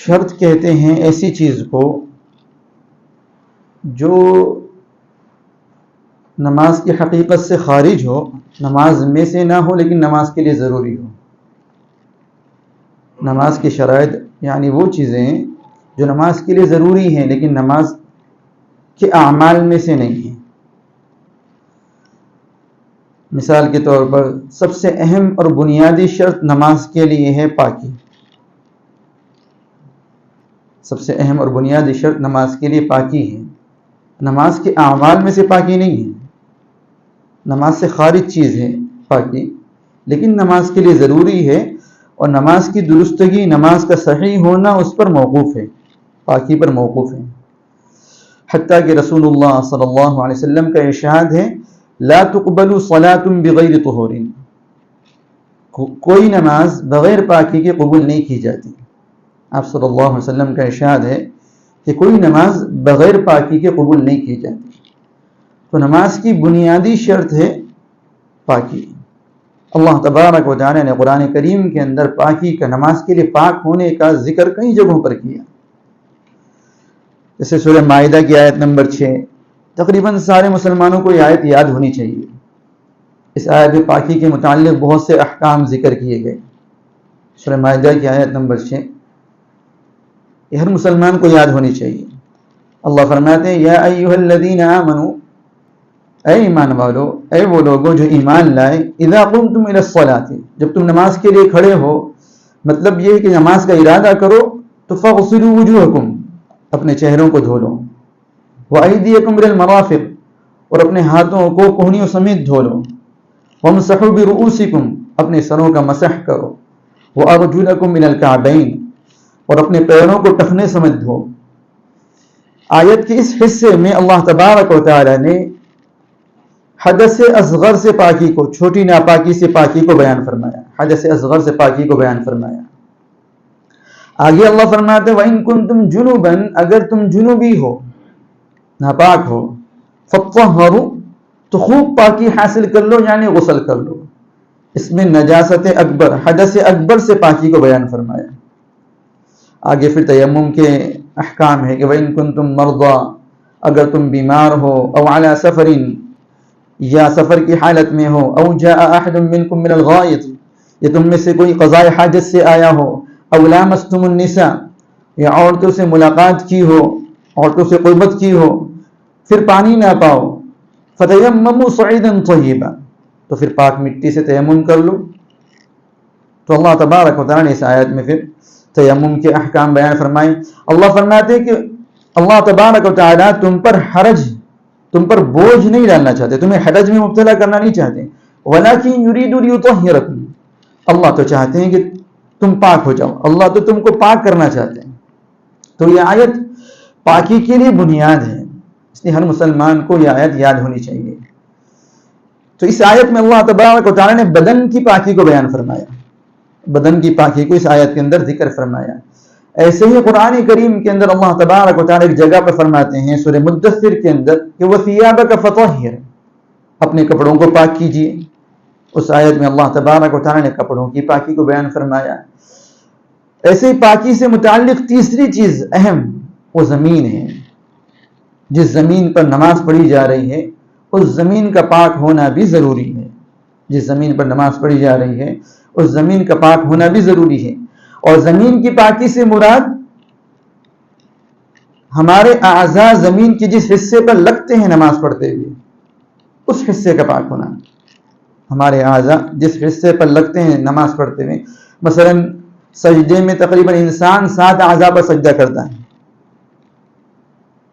شرط کہتے ہیں ایسی چیز کو جو نماز کی حقیقت سے خارج ہو، نماز میں سے نہ ہو لیکن نماز کے لیے ضروری ہو۔ نماز کی شرائط یعنی وہ چیزیں جو نماز کے لیے ضروری ہیں لیکن نماز کے اعمال میں سے نہیں ہیں۔ مثال کے طور پر سب سے اہم اور بنیادی شرط نماز کے لیے ہے پاکی۔ سب سے اہم اور بنیادی شرط نماز کے لیے پاکی ہے۔ نماز کے اعمال میں سے پاکی نہیں ہے، نماز سے خارج چیز ہے پاکی، لیکن نماز کے لیے ضروری ہے، اور نماز کی درستگی، نماز کا صحیح ہونا اس پر موقوف ہے، پاکی پر موقوف ہے۔ حتیٰ کہ رسول اللہ صلی اللہ علیہ وسلم کا ارشاد ہے لا تقبل صلاة بغیر طہور، کوئی نماز بغیر پاکی کے قبول نہیں کی جاتی۔ آپ صلی اللہ علیہ وسلم کا ارشاد ہے کہ کوئی نماز بغیر پاکی کے قبول نہیں کی جاتی۔ تو نماز کی بنیادی شرط ہے پاکی۔ اللہ تبارک و تعالی نے قرآن کریم کے اندر پاکی کا، نماز کے لیے پاک ہونے کا ذکر کئی جگہوں پر کیا، جیسے سورہ مائدہ کی آیت نمبر 6۔ تقریباً سارے مسلمانوں کو یہ آیت یاد ہونی چاہیے۔ اس آیت میں پاکی کے متعلق بہت سے احکام ذکر کیے گئے۔ سورہ مائدہ کی آیت نمبر 6 یہ ہر مسلمان کو یاد ہونی چاہیے۔ اللہ فرماتے ہیں یا ایھا الذین آمنوا، اے ایمان والو، اے وہ لوگوں جو ایمان لائے، اذا قمتم الی الصلاۃ، جب تم نماز کے لیے کھڑے ہو، مطلب یہ ہے کہ نماز کا ارادہ کرو تو فاغسلوا وجوہکم، اپنے چہروں کو دھو لو، وایدیکم الی المرافق، اور اپنے ہاتھوں کو کہنیوں سمیت دھو لو، وامسحوا برؤوسکم، اپنے سروں کا مسح کرو، وارجلکم الی الکعبین، اور اپنے پیروں کو ٹخنے سمیت دھو۔ آیت کے اس حصے میں اللہ تبارک و تعالی نے حدث اصغر سے پاکی کو، چھوٹی ناپاکی سے پاکی کو بیان فرمایا، حدث اصغر سے پاکی کو بیان فرمایا۔ آگے اللہ فرماتے ہیں وَإِن كُنتُمْ جُنُبًا، اگر تم جنوبی ہو، ناپاک ہو، فَطَّهَّرُوا، تو خوب پاکی حاصل کر لو، یعنی غسل کر لو۔ اس میں نجاست اکبر، حدث اکبر سے پاکی کو بیان فرمایا۔ آگے پھر تیمم کے احکام ہے کہ وَإِن كُنتُمْ مَرْضَىٰ، اگر تم بیمار ہو، او علی سفر، یا سفر کی حالت میں ہو، او جاء احد منکم من الغائط، یا تم میں سے کوئی قضاء حاجت سے آیا ہو، او لامستم النساء، یا عورتوں سے ملاقات کی ہو، عورتوں سے قربت کی ہو، پھر پانی نہ پاؤ، فتیمموا صعیدا طیبا، تو پھر پاک مٹی سے تیمم کر لو۔ تو اللہ تبارک و تعالیٰ نے اس آیت میں پھر تیمم کے احکام بیان فرمائے۔ اللہ فرماتے ہیں کہ اللہ تبارک و تعالیٰ تم پر حرج، تم پر بوجھ نہیں ڈالنا چاہتے، تمہیں حرج میں مبتلا کرنا نہیں چاہتے، وَلَٰكِن يُرِيدُ لِيُطَهِّرَكُمْ، اللہ تو چاہتے ہیں کہ تم پاک ہو جاؤ، اللہ تو تم کو پاک کرنا چاہتے ہیں۔ تو یہ آیت پاکی کے لیے بنیاد ہے، اس لیے ہر مسلمان کو یہ آیت یاد ہونی چاہیے۔ تو اس آیت میں اللہ تبارک و تعالیٰ نے بدن کی پاکی کو بیان فرمایا، بدن کی پاکی کو اس آیت کے اندر ذکر فرمایا۔ ایسے ہی قرآن کریم کے اندر اللہ تبارک و تعالیٰ ایک جگہ پر فرماتے ہیں سورہ مدثر کے اندر کہ وَثِيَابَكَ فَطَهِّرْ، اپنے کپڑوں کو پاک کیجیے۔ اس آیت میں اللہ تبارک و تعالیٰ نے کپڑوں کی پاکی کو بیان فرمایا۔ ایسے ہی پاکی سے متعلق تیسری چیز اہم، وہ زمین ہے۔ جس زمین پر نماز پڑھی جا رہی ہے اس زمین کا پاک ہونا بھی ضروری ہے۔ جس زمین پر نماز پڑھی جا رہی ہے اس زمین کا پاک ہونا بھی ضروری ہے۔ اور زمین کی پاکی سے مراد ہمارے اعضاء زمین کے جس حصے پر لگتے ہیں نماز پڑھتے ہوئے، اس حصے کا پاک ہونا۔ ہمارے اعضاء جس حصے پر لگتے ہیں نماز پڑھتے ہوئے، مثلا سجدے میں تقریباً انسان 7 اعضاء پر سجدہ کرتا ہے،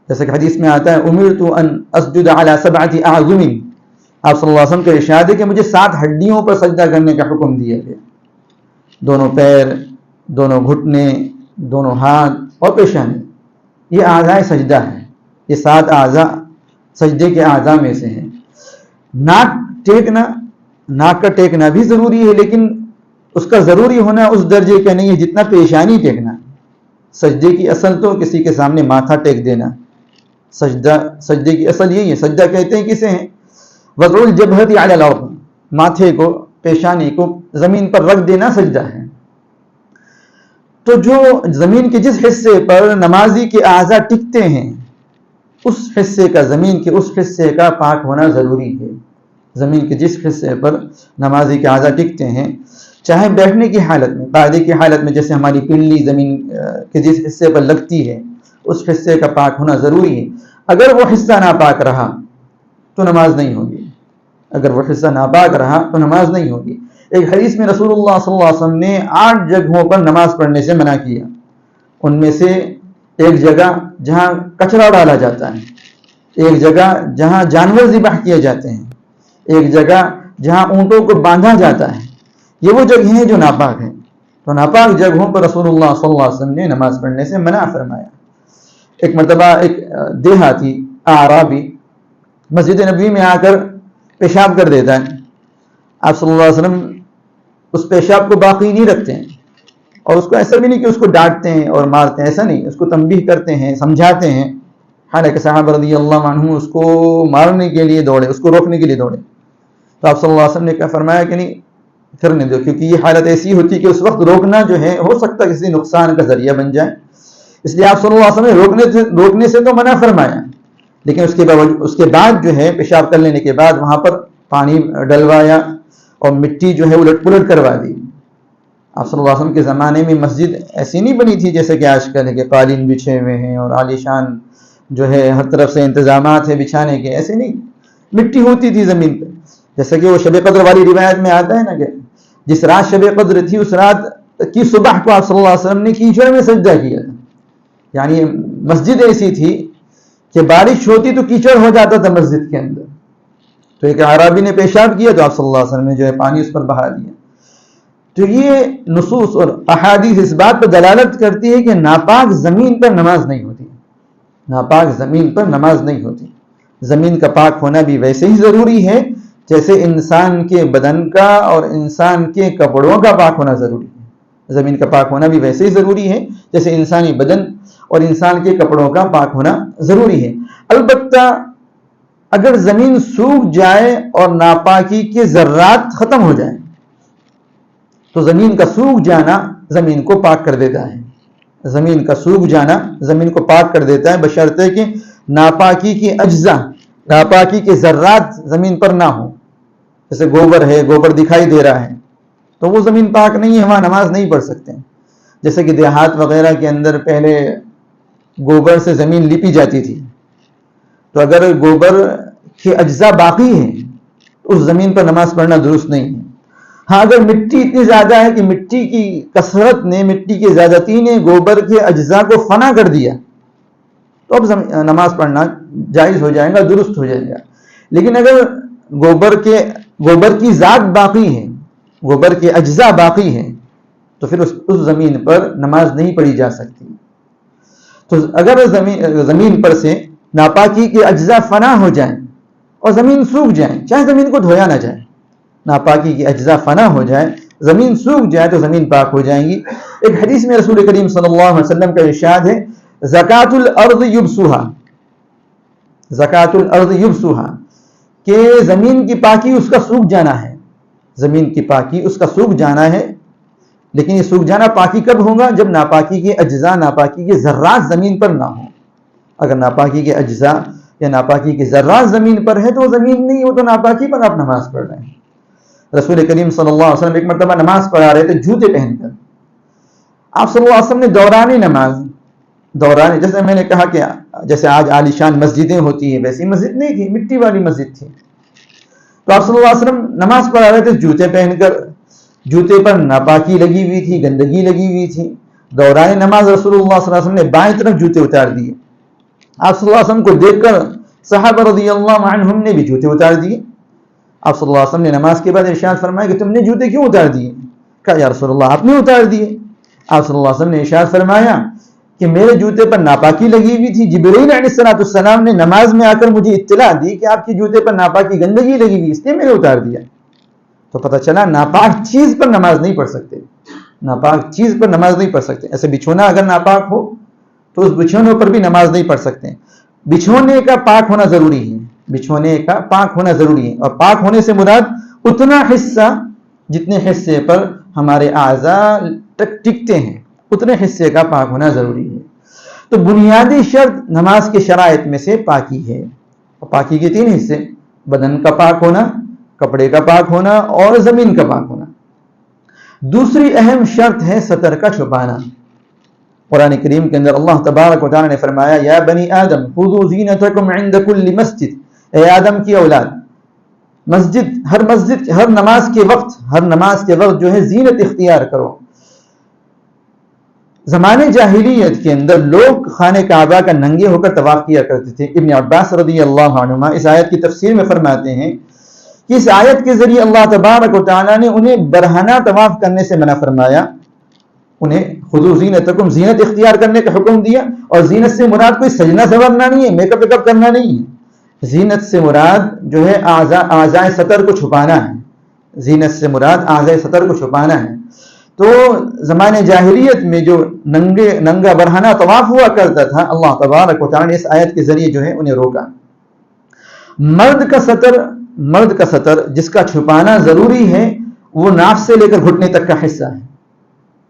جیسے کہ حدیث میں آتا ہے امرت ان اسجد علی 7 اعظم، آپ صلی اللہ علیہ وسلم کا ارشاد ہے کہ مجھے 7 ہڈیوں پر سجدہ کرنے کا حکم دیا گیا، دونوں پیر، دونوں گھٹنے، دونوں ہاتھ اور پیشانی، یہ اعضاء سجدہ ہے۔ یہ 7 اعضاء سجدے کے اعضاء میں سے ہیں۔ ناک ٹیکنا، ناک کا ٹیکنا بھی ضروری ہے، لیکن اس کا ضروری ہونا اس درجے کا نہیں ہے جتنا پیشانی ٹیکنا۔ سجدے کی اصل تو کسی کے سامنے ماتھا ٹیک دینا، سجدے کی اصل یہی ہے۔ سجدہ کہتے ہیں کسے ہیں؟ وضع الجبہۃ علی الارض، ماتھے کو، پیشانی کو زمین پر رکھ دینا سجدہ ہے۔ تو جو زمین کے جس حصے پر نمازی کے اعضاء ٹکتے ہیں اس حصے کا زمین کے اس حصے کا پاک ہونا ضروری ہے. زمین کے جس حصے پر نمازی کے اعضاء ٹکتے ہیں چاہے بیٹھنے کی حالت میں قاعدے کی حالت میں جیسے ہماری پنڈلی زمین کے جس حصے پر لگتی ہے اس حصے کا پاک ہونا ضروری ہے. اگر وہ حصہ ناپاک رہا تو نماز نہیں ہوگی. اگر وہ حصہ ناپاک رہا تو نماز نہیں ہوگی. ایک حدیث میں رسول اللہ صلی اللہ علیہ وسلم نے 8 جگہوں پر نماز پڑھنے سے منع کیا. ان میں سے ایک جگہ جہاں کچرا ڈالا جاتا ہے, ایک جگہ جہاں جانور ذبح کیے جاتے ہیں, ایک جگہ جہاں اونٹوں کو باندھا جاتا ہے. یہ وہ جگہیں ہیں جو ناپاک ہیں. تو ناپاک جگہوں پر رسول اللہ صلی اللہ علیہ وسلم نے نماز پڑھنے سے منع فرمایا. ایک مرتبہ ایک دیہاتی اعرابی مسجد نبوی میں آ کر پیشاب کر دیتا ہے. آپ صلی اللہ علیہ وسلم اس پیشاب کو باقی نہیں رکھتے ہیں, اور اس کو ایسا بھی نہیں کہ اس کو ڈانٹتے ہیں اور مارتے ہیں, ایسا نہیں, اس کو تنبیہ کرتے ہیں, سمجھاتے ہیں. حالانکہ صحابہ رضی اللہ عنہم اس کو مارنے کے لیے دوڑے, اس کو روکنے کے لیے دوڑے. تو آپ صلی اللہ علیہ وسلم نے کہا فرمایا کہ نہیں پھرنے دو, کیونکہ یہ حالت ایسی ہوتی کہ اس وقت روکنا جو ہے ہو سکتا ہے کسی نقصان کا ذریعہ بن جائے. اس لیے آپ صلی اللہ علیہ وسلم نے روکنے سے تو منع فرمایا, لیکن اس کے بعد جو ہے پیشاب کر لینے کے بعد وہاں پر پانی ڈلوایا اور مٹی جو ہے الٹ پلٹ کروا دی. آپ صلی اللہ علیہ وسلم کے زمانے میں مسجد ایسی نہیں بنی تھی جیسے کہ آج کل ہے کہ قالین بچھے ہوئے ہیں اور عالیشان جو ہے ہر طرف سے انتظامات ہیں بچھانے کے. ایسے نہیں, مٹی ہوتی تھی زمین پہ. جیسے کہ وہ شب قدر والی روایت میں آتا ہے نا کہ جس رات شب قدر تھی اس رات کی صبح کو آپ صلی اللہ علیہ وسلم نے کیچڑ میں سجدہ کیا تھا. یعنی مسجد ایسی تھی کہ بارش ہوتی تو کیچڑ ہو جاتا تھا مسجد کے اندر. تو ایک عربی نے پیشاب کیا تو آپ صلی اللہ علیہ وسلم نے جو ہے پانی اس پر بہا دیا. تو یہ نصوص اور احادیث اس بات پر دلالت کرتی ہے کہ ناپاک زمین پر نماز نہیں ہوتی. ناپاک زمین پر نماز نہیں ہوتی. زمین کا پاک ہونا بھی ویسے ہی ضروری ہے جیسے انسان کے بدن کا اور انسان کے کپڑوں کا پاک ہونا ضروری ہے. زمین کا پاک ہونا بھی ویسے ہی ضروری ہے جیسے انسانی بدن اور انسان کے کپڑوں کا پاک ہونا ضروری ہے. البتہ اگر زمین سوکھ جائے اور ناپاکی کے ذرات ختم ہو جائیں تو زمین کا سوکھ جانا زمین کو پاک کر دیتا ہے. زمین کا سوکھ جانا زمین کو پاک کر دیتا ہے بشرطے کہ ناپاکی کے اجزاء, ناپاکی کے ذرات زمین پر نہ ہوں. جیسے گوبر ہے, گوبر دکھائی دے رہا ہے تو وہ زمین پاک نہیں ہے, وہاں نماز نہیں پڑھ سکتے. جیسے کہ دیہات وغیرہ کے اندر پہلے گوبر سے زمین لیپی جاتی تھی, تو اگر گوبر کے اجزاء باقی ہیں تو اس زمین پر نماز پڑھنا درست نہیں ہے. ہاں اگر مٹی اتنی زیادہ ہے کہ مٹی کی کثرت نے, مٹی کی زیادتی نے گوبر کے اجزاء کو فنا کر دیا تو اب نماز پڑھنا جائز ہو جائے گا, درست ہو جائے گا. لیکن اگر گوبر کی ذات باقی ہے, گوبر کے اجزاء باقی ہیں تو پھر اس زمین پر نماز نہیں پڑھی جا سکتی. تو اگر زمین پر سے ناپاکی کے اجزاء فنا ہو جائیں اور زمین سوکھ جائیں, چاہے زمین کو دھویا نہ جائے, ناپاکی کے اجزاء فنا ہو جائے, زمین سوکھ جائے تو زمین پاک ہو جائیں گی. ایک حدیث میں رسول کریم صلی اللہ علیہ وسلم کا ارشاد ہے زکات الارض یبسها, زکات الارض یبسها, کہ زمین کی پاکی اس کا سوکھ جانا ہے. زمین کی پاکی اس کا سوکھ جانا ہے, لیکن یہ سوکھ جانا پاکی کب ہوگا؟ جب ناپاکی کے اجزاء, ناپاکی کے ذرات زمین پر نہ ہوں. اگر ناپاکی کے اجزاء یا ناپاکی کے ذرات زمین پر ہے تو وہ زمین نہیں ہو, تو ناپاکی پر آپ نماز پڑھ رہے ہیں. رسول کریم صلی اللہ علیہ وسلم ایک مرتبہ نماز پڑھا رہے تھے جوتے پہن کر. آپ صلی اللہ علیہ وسلم نے دورانی نماز, دورانی, جیسے میں نے کہا کہ جیسے آج عالیشان مسجدیں ہوتی ہیں ویسی مسجد نہیں تھی, مٹی والی مسجد تھی. تو آپ صلی اللہ علیہ وسلم نماز پڑھا رہے تھے جوتے پہن کر. جوتے پر ناپاکی لگی ہوئی تھی, گندگی لگی ہوئی تھی. دوران نماز رسول اللہ صلی اللہ علیہ وسلم نے بائیں طرف جوتے اتار دیے. آپ صلی اللہ علیہ وسلم کو دیکھ کر صحابہ رضی اللہ عنہم نے بھی جوتے اتار دیے. آپ صلی اللہ علیہ وسلم نے نماز کے بعد ارشاد فرمایا کہ تم نے جوتے کیوں اتار دیے؟ کہا یا رسول اللہ آپ نے اتار دیے. آپ صلی اللہ علیہ وسلم نے ارشاد فرمایا کہ میرے جوتے پر ناپاکی لگی ہوئی تھی, جبرائیل علیہ السلام نے نماز میں آ کر مجھے اطلاع دی کہ آپ کے جوتے پر ناپاکی گندگی لگی ہوئی, اس لیے میں نے اتار دیا. تو پتہ چلا ناپاک چیز پر نماز نہیں پڑھ سکتے, ناپاک چیز پر نماز نہیں پڑھ سکتے. ایسے بچھونا اگر ناپاک ہو تو اس بچھونے پر بھی نماز نہیں پڑھ سکتے. بچھونے کا پاک ہونا ضروری ہے, بچھونے کا پاک ہونا ضروری ہے. اور پاک ہونے سے مراد اتنا حصہ جتنے حصے پر ہمارے اعضاء ٹکتے ہیں, اتنے حصے کا پاک ہونا ضروری ہے. تو بنیادی شرط نماز کے شرائط میں سے پاکی ہے. اور پاکی کے 3 حصے: بدن کا پاک ہونا، کپڑے کا پاک ہونا اور زمین کا پاک ہونا. دوسری اہم شرط ہے سطر کا چھپانا. قرآن کریم کے اندر اللہ تبارک و تعالی نے فرمایا یا بنی آدم خذوا زینتکم عند کل مسجد، اے آدم کی اولاد، ہر نماز کے وقت جو ہے زینت اختیار کرو. زمانے جاہلیت کے اندر لوگ خانہ کعبہ کا ننگے ہو کر طواف کیا کرتے تھے. ابن عباس رضی اللہ عنہما اس آیت کی تفسیر میں فرماتے ہیں کہ اس آیت کے ذریعے اللہ تبارک و تعالی نے انہیں برہنہ طواف کرنے سے منع فرمایا. انہیں خذوا زینتکم، زینت اختیار کرنے کا حکم دیا. اور زینت سے مراد کوئی سجنا سنورنا نہیں ہے، میک اپ کرنا نہیں ہے. زینت سے مراد جو ہے اعضاء سطر کو چھپانا ہے. زینت سے مراد اعضاء سطر کو چھپانا ہے. تو زمانے جاہلیت میں جو ننگا برہنہ طواف ہوا کرتا تھا، اللہ تبارک و تعالی نے اس آیت کے ذریعے جو ہے انہیں روکا. مرد کا سطر جس کا چھپانا ضروری ہے وہ ناف سے لے کر گھٹنے تک کا حصہ ہے.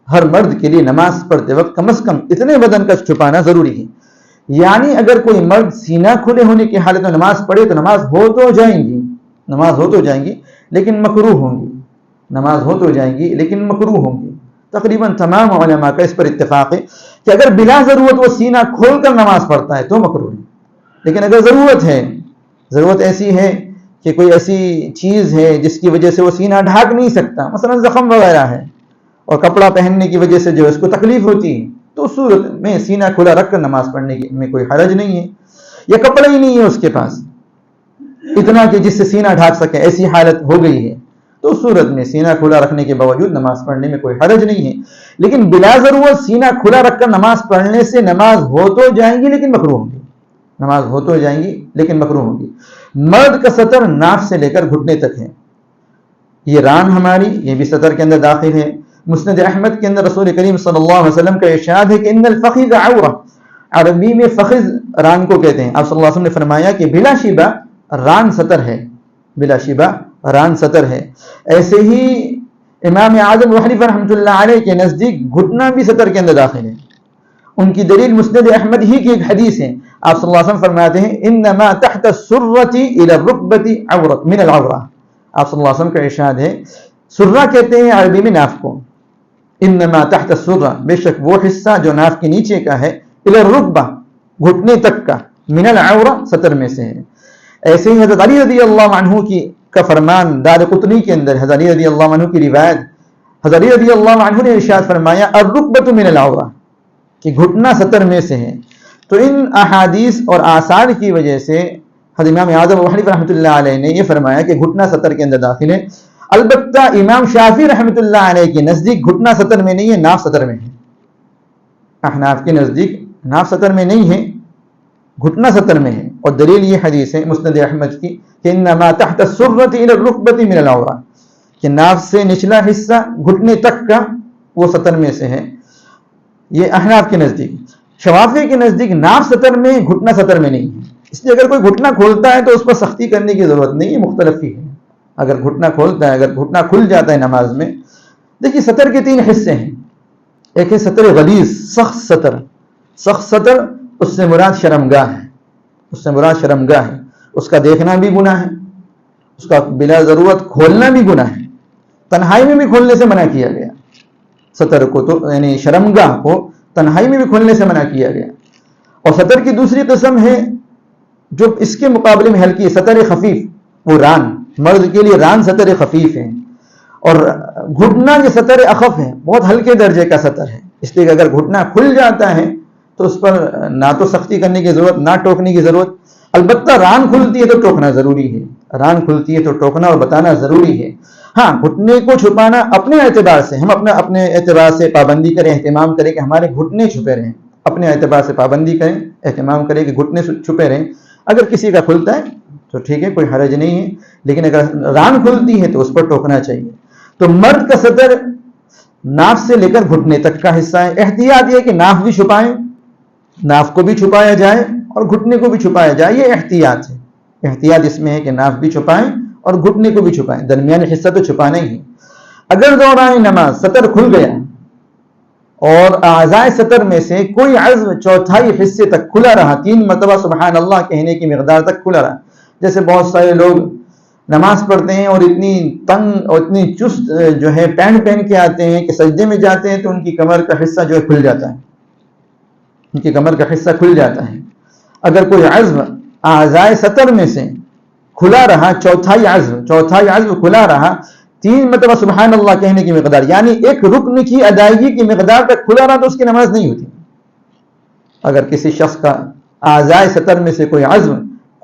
ہر مرد کے لیے نماز پڑھتے وقت کم از کم اتنے بدن کا چھپانا ضروری ہے. یعنی اگر کوئی مرد سینہ کھلے ہونے کی حالت میں نماز پڑھے تو نماز ہو تو جائیں گی لیکن مکروہ ہوں گی. نماز ہو تو جائیں گی لیکن مکروہ ہوں گی. تقریباً تمام علماء کا اس پر اتفاق ہے کہ اگر بلا ضرورت وہ سینہ کھول کر نماز پڑھتا ہے تو مکروہ ہے. لیکن اگر ضرورت ایسی ہے کہ کوئی ایسی چیز ہے جس کی وجہ سے وہ سینہ ڈھانک نہیں سکتا، مثلا زخم وغیرہ ہے اور کپڑا پہننے کی وجہ سے جو اس کو تکلیف ہوتی ہے، تو اس صورت میں سینہ کھلا رکھ کر نماز پڑھنے میں کوئی حرج نہیں ہے. یا کپڑا ہی نہیں ہے اس کے پاس اتنا کہ جس سے سینہ ڈھانک سکے، ایسی حالت ہو گئی ہے، تو اس صورت میں سینہ کھلا رکھنے کے باوجود نماز پڑھنے میں کوئی حرج نہیں ہے. لیکن بلا ضرورت سینہ کھلا رکھ کر نماز پڑھنے سے نماز ہو تو جائیں گی لیکن مکروہ ہوگی. مرد کا سطر ناف سے لے کر گھٹنے تک ہے. یہ ران ہماری، یہ بھی سطر کے اندر داخل ہے. مسند احمد کے اندر رسول کریم صلی اللہ علیہ وسلم کا ارشاد ہے کہ ان الفخذ عورہ، عربی میں فخذ ران کو کہتے ہیں. آپ صلی اللہ علیہ وسلم نے فرمایا کہ بلا شبہ ران سطر ہے. ایسے ہی امام اعظم ابو حنیفہ رحمۃ اللہ علیہ کے نزدیک گھٹنا بھی سطر کے اندر داخل ہے. ان کی دلیل مسند احمد ہی کی ایک حدیث ہے. آپ صلی اللہ علیہ وسلم فرماتے ہیں انما تحت السرۃ الى الرکبۃ عورۃ من العورہ. آپ صلی اللہ علیہ وسلم کا ارشاد ہے، سرہ کہتے ہیں عربی میں ناف کو. انما تحت السرہ، بے شک وہ حصہ جو ناف کے نیچے کا ہے، الى الرکبہ گھٹنے تک کا، من العورہ سطر میں سے ہے. ایسے ہی حضرت علی رضی اللہ عنہ کا فرمان دارقطنی کے اندر، حضرت علی رضی اللہ عنہ کی روایت، حضرت علی رضی اللہ عنہ نے ارشاد فرمایا الرکبۃ من العورہ، کہ گھٹنا سطر میں سے ہے. تو ان احادیث اور آثار کی وجہ سے حضرت امام اعظم ابو حنیفہ رحمۃ اللہ علیہ نے یہ فرمایا کہ گھٹنا سطر کے اندر داخل ہے. البتہ امام شافعی رحمۃ اللہ علیہ کے نزدیک گھٹنا سطر میں نہیں ہے، ناف سطر میں ہے. احناف کے نزدیک ناف سطر میں نہیں ہے، گھٹنا سطر میں ہے. اور دلیل یہ حدیث ہے مسند احمد کی کہ انما تحت السرۃ الى الرکبۃ من العورہ، کہ ناف سے نچلا حصہ گھٹنے تک کا وہ سطر میں سے ہے. یہ احناف کے نزدیک. شوافی کے نزدیک ناف سطر میں، گھٹنا سطر میں نہیں ہے. اس لیے اگر کوئی گھٹنا کھولتا ہے تو اس پر سختی کرنے کی ضرورت نہیں ہے، مختلف ہی ہے. اگر گھٹنا کھولتا ہے، اگر گھٹنا کھل جاتا ہے نماز میں. دیکھیے سطر کے 3 حصے ہیں. ایک ہے سطر غلیظ، سخت سطر، اس سے مراد شرمگاہ ہے. اس کا دیکھنا بھی گناہ ہے، اس کا بلا ضرورت کھولنا بھی گناہ ہے. تنہائی میں بھی کھولنے سے منع کیا گیا سطر کو، تو یعنی شرمگاہ کو تنہائی میں بھی کھولنے سے منع کیا گیا. اور سطر کی دوسری قسم ہے جو اس کے مقابلے میں ہلکی ہے، سطر خفیف. وہ ران، مرد کے لیے ران سطر خفیف ہے. اور گھٹنا یہ سطر اخف ہے، بہت ہلکے درجے کا سطر ہے. اس لیے کہ اگر گھٹنا کھل جاتا ہے تو اس پر نہ تو سختی کرنے کی ضرورت، نہ ٹوکنے کی ضرورت. البتہ ران کھلتی ہے تو ٹوکنا ضروری ہے. ران کھلتی ہے تو ٹوکنا اور بتانا ضروری ہے. ہاں، گھٹنے کو چھپانا اپنے اعتبار سے، ہم اپنے اعتبار سے پابندی کریں، اہتمام کریں کہ ہمارے گھٹنے چھپے رہیں. اپنے اعتبار سے پابندی کریں، اہتمام کریں کہ گھٹنے چھپے رہیں. اگر کسی کا کھلتا ہے تو ٹھیک ہے، کوئی حرج نہیں ہے. لیکن اگر ران کھلتی ہے تو اس پر ٹوکنا چاہیے. تو مرد کا سطر ناف سے لے کر گھٹنے تک کا حصہ ہے. احتیاط یہ کہ ناف بھی چھپائیں، ناف کو بھی چھپایا جائے اور گھٹنے کو بھی چھپایا جائے. یہ احتیاط ہے. احتیاط اس میں ہے کہ ناف بھی چھپائیں اور گھٹنے کو بھی چھپائیں، درمیانی حصہ تو چھپانا ہی ہے. اگر دوران نماز سطر کھل گیا اور اعضائے سطر میں سے کوئی عضو چوتھائی حصے تک کھلا رہا، 3 مرتبہ سبحان اللہ کہنے کی مقدار تک کھلا رہا. جیسے بہت سارے لوگ نماز پڑھتے ہیں اور اتنی تنگ اور اتنی چست جو ہے پینٹ پہن کے آتے ہیں کہ سجدے میں جاتے ہیں تو ان کی کمر کا حصہ جو ہے کھل جاتا ہے، ان کی کمر کا حصہ کھل جاتا ہے. اگر کوئی عضو اعضائے سطر میں سے کھلا رہا، چوتھائی عضو کھلا رہا 3 مرتبہ سبحان اللہ کہنے کی مقدار، یعنی ایک رکن کی ادائیگی کی مقدار تک کھلا رہا تو اس کی نماز نہیں ہوتی. اگر کسی شخص کا اعضائے سطر میں سے کوئی عضو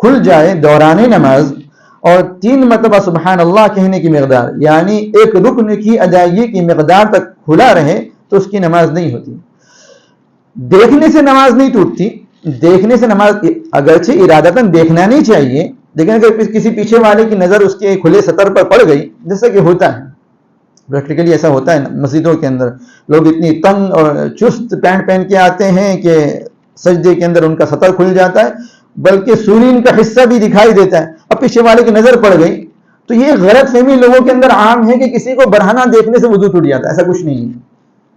کھل جائے دوران نماز اور 3 مرتبہ سبحان اللہ کہنے کی مقدار، یعنی ایک رکن کی ادائیگی کی مقدار تک کھلا رہے تو اس کی نماز نہیں ہوتی. دیکھنے سے نماز نہیں ٹوٹتی، دیکھنے سے نماز اگرچہ ارادتاً دیکھنا نہیں چاہیے، لیکن اگر کسی پیچھے والے کی نظر اس کے کھلے سطر پر پڑ گئی، جیسا کہ ہوتا ہے پریکٹیکلی، ایسا ہوتا ہے مسجدوں کے اندر لوگ اتنی تنگ اور چست پینٹ پہن کے آتے ہیں کہ سجدے کے اندر ان کا سطر کھل جاتا ہے، بلکہ سورین کا حصہ بھی دکھائی دیتا ہے. اب پیچھے والے کی نظر پڑ گئی تو یہ غلط فہمی لوگوں کے اندر عام ہے کہ کسی کو برہنہ دیکھنے سے وضو ٹوٹ جاتا ہے. ایسا کچھ نہیں ہے.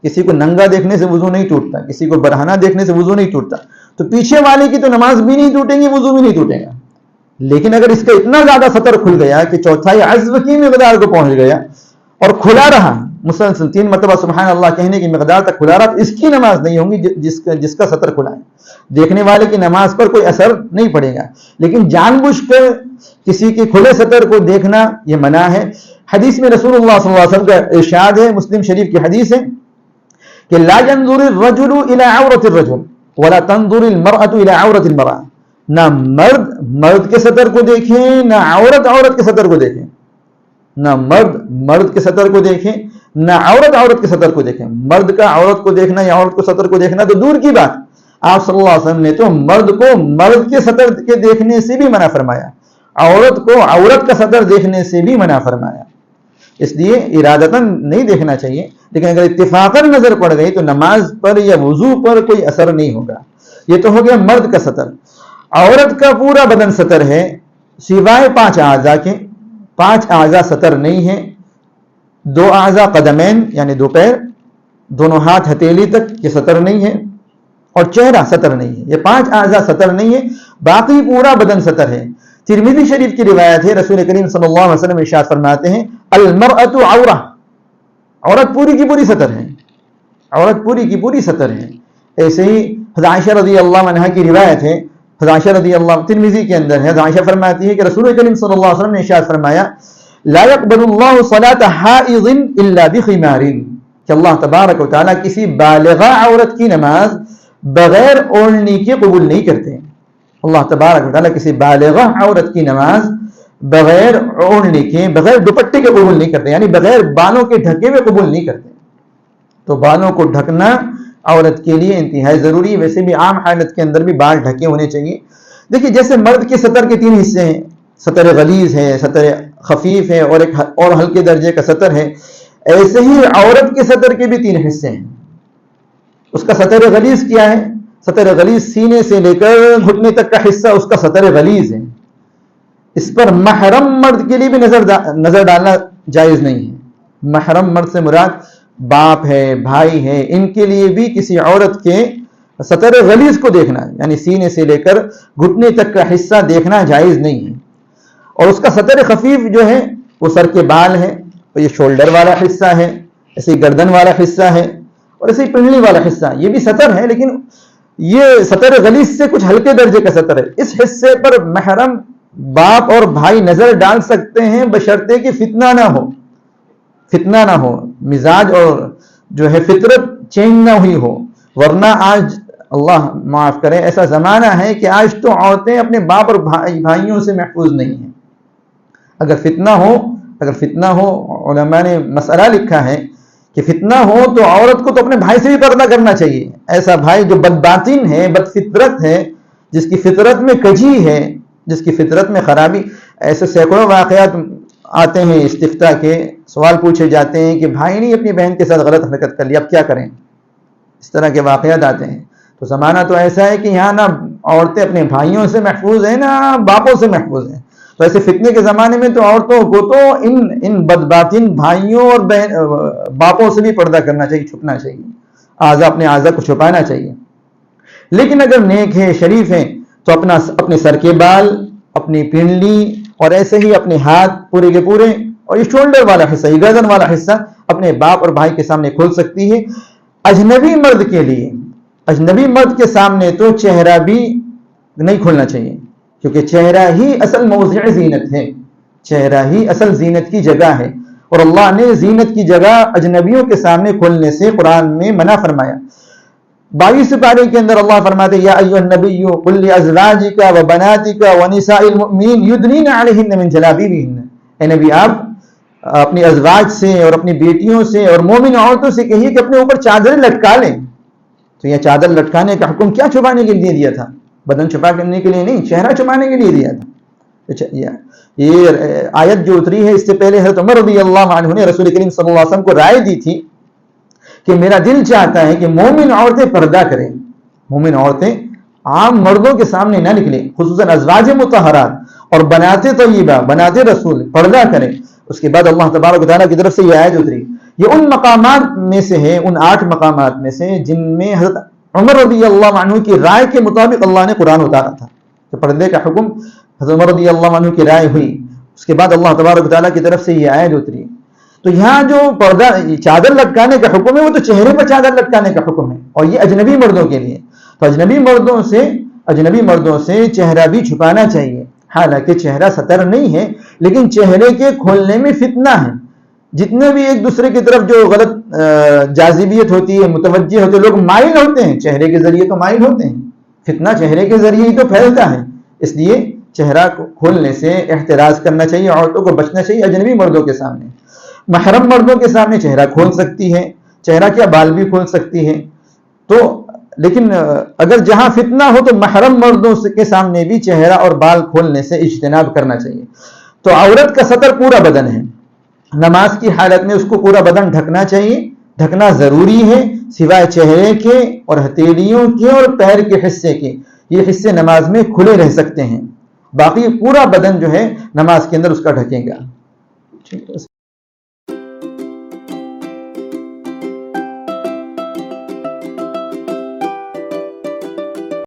کسی کو ننگا دیکھنے سے وضو نہیں ٹوٹتا، کسی کو برہنہ دیکھنے سے وضو نہیں ٹوٹتا. تو پیچھے والے کی تو نماز بھی نہیں ٹوٹیں گی، وضو بھی نہیں ٹوٹے گا. لیکن اگر اس کا اتنا زیادہ سطر کھل گیا کہ چوتھائی عضو کی مقدار کو پہنچ گیا اور کھلا رہا مسلسل 3 مرتبہ سبحان اللہ کہنے کی مقدار تک کھلا رہا، اس کی نماز نہیں ہوگی جس کا سطر کھلا ہے. دیکھنے والے کی نماز پر کوئی اثر نہیں پڑے گا. لیکن جان بوجھ کر کسی کے کھلے سطر کو دیکھنا یہ منع ہے. حدیث میں رسول اللہ صلی اللہ علیہ وسلم کا ارشاد ہے، مسلم شریف کی حدیث ہے کہ لا ينظر الرجل الى عورة الرجل ولا تنظر المرأة الى عورة المرأة. نہ مرد کے سطر کو دیکھیں، نہ عورت کے سطر کو دیکھیں. نہ مرد کے سطر کو دیکھیں، نہ عورت کے سطر کو دیکھیں. مرد کا عورت کو دیکھنا یا عورت کو سطر کو دیکھنا تو دور کی بات، آپ صلی اللہ علیہ وسلم نے تو مرد کو مرد کے سطر کے دیکھنے سے بھی منع فرمایا، عورت کو عورت کا سطر دیکھنے سے بھی منع فرمایا. اس لیے ارادتاً نہیں دیکھنا چاہیے، لیکن اگر اتفاقاً نظر پڑ گئی تو نماز پر یا وضو پر کوئی اثر نہیں ہوگا. یہ تو ہو گیا مرد کا سطر. عورت کا پورا بدن سطر ہے سوائے 5 اعضاء کے. 5 اعضاء سطر نہیں ہے. 2 اعضاء قدمین یعنی 2 پیر، دونوں ہاتھ ہتھیلی تک یہ سطر نہیں ہے، اور چہرہ سطر نہیں ہے. یہ 5 اعضاء سطر نہیں ہے، باقی پورا بدن سطر ہے. ترمذی شریف کی روایت ہے، رسول کریم صلی اللہ علیہ وسلم ارشاد فرماتے ہیں المرأۃ عورہ، عورت پوری کی پوری سطر ہے، عورت پوری کی پوری سطر ہے. ایسے ہی حضرت عائشہ رضی اللہ عنہا کی روایت ہے، حضرت عائشہ رضی اللہ ترمذی کے اندر ہے، حضرت عائشہ فرماتی ہے کہ رسول کریم صلی اللہ علیہ وسلم نے ارشاد فرمایا لا يقبل اللہ صلاۃ حائض الا بخمار، کہ اللہ تبارک و تعالیٰ کسی بالغہ عورت کی نماز بغیر اوڑھنے کے قبول نہیں کرتے. اللہ تبارک و تعالیٰ کسی بالغہ عورت کی نماز بغیر اوڑھنے کے، بغیر دوپٹے کے قبول نہیں کرتے، یعنی بغیر بالوں کے ڈھکے ہوئے قبول نہیں کرتے. تو بالوں کو ڈھکنا عورت کے لیے انتہائی ضروری ہے. ویسے بھی عام حالت کے اندر بھی بال ڈھکے ہونے چاہیے. دیکھیے جیسے مرد کے سطر کے 3 حصے ہیں، سطر غلیظ ہے، سطر خفیف ہے، اور ایک اور ہلکے درجے کا سطر ہے، ایسے ہی عورت کے سطر کے بھی 3 حصے ہیں. اس کا سطر غلیظ کیا ہے؟ سطر غلیظ سینے سے لے کر گھٹنے تک کا حصہ اس کا سطر غلیظ ہے. اس پر محرم مرد کے لیے بھی نظر ڈالنا جائز نہیں ہے. محرم مرد سے مراد باپ ہے، بھائی ہے، ان کے لیے بھی کسی عورت کے سطر غلیظ کو دیکھنا، یعنی سینے سے لے کر گھٹنے تک کا حصہ دیکھنا جائز نہیں ہے. اور اس کا سطر خفیف جو ہے وہ سر کے بال ہے، اور یہ شولڈر والا حصہ ہے، ایسے گردن والا حصہ ہے، اور ایسے پنڈلی والا حصہ. یہ بھی سطر ہے، لیکن یہ سطر غلیظ سے کچھ ہلکے درجے کا سطر ہے. اس حصے پر محرم باپ اور بھائی نظر ڈال سکتے ہیں بشرطے کہ فتنہ نہ ہو، مزاج اور جو ہے فطرت چینج نہ ہوئی ہو. ورنہ آج اللہ معاف کرے ایسا زمانہ ہے کہ آج تو عورتیں اپنے باپ اور بھائیوں سے محفوظ نہیں ہیں. اگر فتنہ ہو علماء نے مسئلہ لکھا ہے کہ فتنہ ہو تو عورت کو تو اپنے بھائی سے بھی پردہ کرنا چاہیے. ایسا بھائی جو بدباطن ہے، بد فطرت ہے، جس کی فطرت میں کجی ہے، جس کی فطرت میں خرابی. ایسے سینکڑوں واقعات آتے ہیں استفتاء کے، سوال پوچھے جاتے ہیں کہ بھائی نے اپنی بہن کے ساتھ غلط حرکت کر لی، اب کیا کریں. اس طرح کے واقعات آتے ہیں. تو زمانہ تو ایسا ہے کہ یہاں نہ عورتیں اپنے بھائیوں سے محفوظ ہیں، نہ باپوں سے محفوظ ہیں. تو ایسے فتنے کے زمانے میں تو عورتوں کو تو ان بدباطن بھائیوں اور باپوں سے بھی پردہ کرنا چاہیے، چھپنا چاہیے. اعضا اپنے اعضا کو چھپانا چاہیے. لیکن اگر نیک ہے شریف ہیں تو اپنے سر کے بال, اپنی پنڈلی اور ایسے ہی اپنے ہاتھ پورے کے پورے اور یہ شولڈر والا حصہ, یہ گردن والا حصہ اپنے باپ اور بھائی کے سامنے کھول سکتی ہے. اجنبی مرد کے لیے, اجنبی مرد کے سامنے تو چہرہ بھی نہیں کھولنا چاہیے, کیونکہ چہرہ ہی اصل موضع زینت ہے, چہرہ ہی اصل زینت کی جگہ ہے. اور اللہ نے زینت کی جگہ اجنبیوں کے سامنے کھولنے سے قرآن میں منع فرمایا. 22 پارے کے اندر اللہ فرماتے یا ایھا النبی قل لازواجک وبناتک ونساء المؤمنین یدنین علیہن من جلابیبہن. اے نبی آپ اپنی ازواج سے اور اپنی بیٹیوں سے اور مومن عورتوں سے کہیے کہ اپنے اوپر چادر لٹکا لیں. تو یہ چادر لٹکانے کا حکم کیا چھپانے کے لیے دیا تھا؟ بدن چھپا کرنے کے لیے نہیں, چہرہ چھپانے کے لیے دیا تھا. یہ آیت جو اتری ہے اس سے پہلے حضرت عمر رضی اللہ عنہ نے رسول کریم صلی اللہ علیہ وسلم کو رائے دی تھی کہ میرا دل چاہتا ہے کہ مومن عورتیں پردہ کریں, مومن عورتیں عام مردوں کے سامنے نہ نکلیں, خصوصاً ازواج مطہرات اور بنات طیبہ, بنات رسول پردہ کریں. اس کے بعد اللہ تبارک و تعالیٰ کی طرف سے یہ آیت اتری. یہ ان مقامات میں سے ہے, ان 8 مقامات میں سے جن میں حضرت عمر رضی اللہ عنہ کی رائے کے مطابق اللہ نے قرآن اتارا تھا کہ پردے کا حکم حضرت عمر رضی اللہ عنہ کی رائے ہوئی. اس کے بعد اللہ تبارک و تعالیٰ کی طرف سے یہ آیت اتری. تو یہاں جو پردہ چادر لٹکانے کا حکم ہے وہ تو چہرے پر چادر لٹکانے کا حکم ہے, اور یہ اجنبی مردوں کے لیے. تو اجنبی مردوں سے چہرہ بھی چھپانا چاہیے. حالانکہ چہرہ ستر نہیں ہے, لیکن چہرے کے کھولنے میں فتنہ ہے. جتنے بھی ایک دوسرے کی طرف جو غلط جاذبیت ہوتی ہے, متوجہ ہوتے, لوگ مائل ہوتے ہیں چہرے کے ذریعے, تو مائل ہوتے ہیں. فتنہ چہرے کے ذریعے ہی تو پھیلتا ہے. اس لیے چہرہ کو کھولنے سے احتراز کرنا چاہیے, عورتوں کو بچنا چاہیے اجنبی مردوں کے سامنے. محرم مردوں کے سامنے چہرہ کھول سکتی ہے, چہرہ کیا بال بھی کھول سکتی ہے. تو لیکن اگر جہاں فتنہ ہو تو محرم مردوں کے سامنے بھی چہرہ اور بال کھولنے سے اجتناب کرنا چاہیے. تو عورت کا سطر پورا بدن ہے, نماز کی حالت میں اس کو پورا بدن ڈھکنا چاہیے, ڈھکنا ضروری ہے, سوائے چہرے کے اور ہتھیلیوں کے اور پیر کے حصے کے. یہ حصے نماز میں کھلے رہ سکتے ہیں, باقی پورا بدن جو ہے نماز کے اندر اس کا ڈھکے گا.